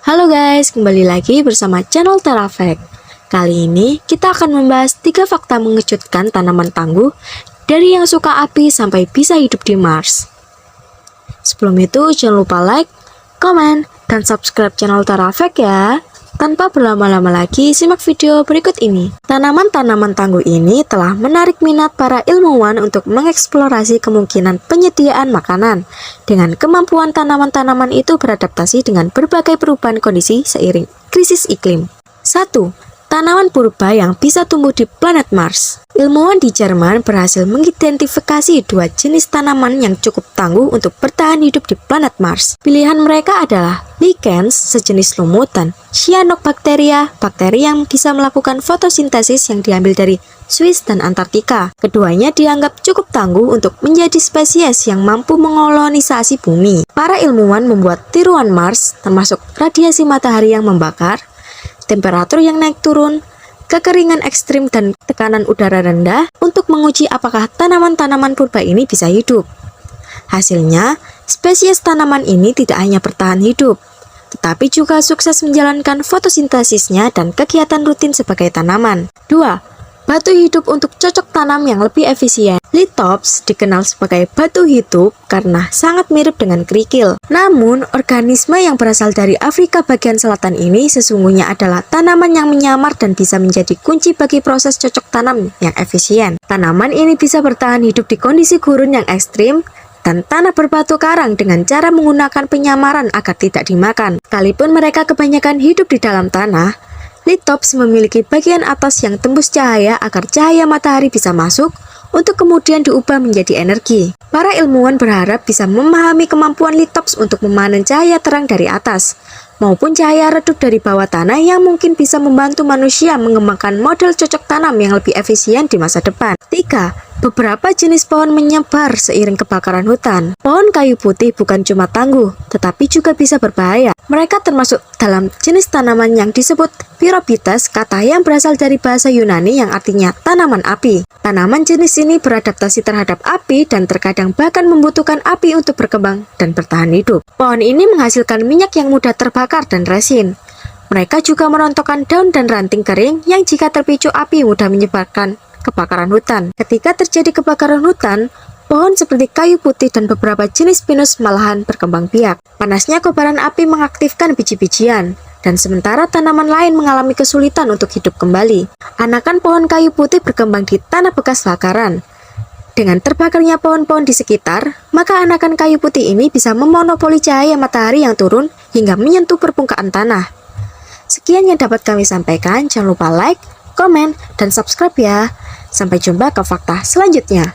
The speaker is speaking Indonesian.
Halo guys, kembali lagi bersama channel Terafek. Kali ini kita akan membahas 3 fakta mengejutkan tanaman tangguh dari yang suka api sampai bisa hidup di Mars. Sebelum itu jangan lupa like, komen, dan subscribe channel Terafek ya. Tanpa berlama-lama lagi, simak video berikut ini. Tanaman-tanaman tangguh ini telah menarik minat para ilmuwan untuk mengeksplorasi kemungkinan penyediaan makanan dengan kemampuan tanaman-tanaman itu beradaptasi dengan berbagai perubahan kondisi seiring krisis iklim. 1. Tanaman purba yang bisa tumbuh di planet Mars. Ilmuwan di Jerman berhasil mengidentifikasi 2 jenis tanaman yang cukup tangguh untuk bertahan hidup di planet Mars. Pilihan mereka adalah lichens, sejenis lumut, dan cyanobacteria, bakteri yang bisa melakukan fotosintesis yang diambil dari Swiss dan Antartika. Keduanya dianggap cukup tangguh untuk menjadi spesies yang mampu mengkolonisasi bumi. Para ilmuwan membuat tiruan Mars, termasuk radiasi matahari yang membakar, temperatur yang naik turun, kekeringan ekstrim, dan tekanan udara rendah untuk menguji apakah tanaman-tanaman purba ini bisa hidup. Hasilnya, spesies tanaman ini tidak hanya bertahan hidup, tetapi juga sukses menjalankan fotosintesisnya dan kegiatan rutin sebagai tanaman. 2. Batu hidup untuk cocok tanam yang lebih efisien. Lithops dikenal sebagai batu hidup karena sangat mirip dengan kerikil. Namun, organisme yang berasal dari Afrika bagian selatan ini sesungguhnya adalah tanaman yang menyamar dan bisa menjadi kunci bagi proses cocok tanam yang efisien. Tanaman ini bisa bertahan hidup di kondisi gurun yang ekstrim dan tanah berbatu karang dengan cara menggunakan penyamaran agar tidak dimakan. Sekalipun mereka kebanyakan hidup di dalam tanah, Lithops memiliki bagian atas yang tembus cahaya agar cahaya matahari bisa masuk untuk kemudian diubah menjadi energi. Para ilmuwan berharap bisa memahami kemampuan Lithops untuk memanen cahaya terang dari atas maupun cahaya redup dari bawah tanah yang mungkin bisa membantu manusia mengembangkan model cocok tanam yang lebih efisien di masa depan. 3. Beberapa jenis pohon menyebar seiring kebakaran hutan. Pohon kayu putih bukan cuma tangguh, tetapi juga bisa berbahaya. Mereka termasuk dalam jenis tanaman yang disebut Pyrobites, kata yang berasal dari bahasa Yunani yang artinya tanaman api. Tanaman jenis ini beradaptasi terhadap api dan terkadang bahkan membutuhkan api untuk berkembang dan bertahan hidup. Pohon ini menghasilkan minyak yang mudah terbakar dan resin. Mereka juga merontokkan daun dan ranting kering yang jika terpicu api mudah menyebabkan kebakaran hutan. Ketika terjadi kebakaran hutan, pohon seperti kayu putih dan beberapa jenis pinus malahan berkembang biak. Panasnya kobaran api mengaktifkan biji-bijian, dan sementara tanaman lain mengalami kesulitan untuk hidup kembali. Anakan pohon kayu putih berkembang di tanah bekas bakaran. Dengan terbakarnya pohon-pohon di sekitar, maka anakan kayu putih ini bisa memonopoli cahaya matahari yang turun hingga menyentuh permukaan tanah. Sekian yang dapat kami sampaikan, jangan lupa like, komen, dan subscribe ya. Sampai jumpa ke fakta selanjutnya.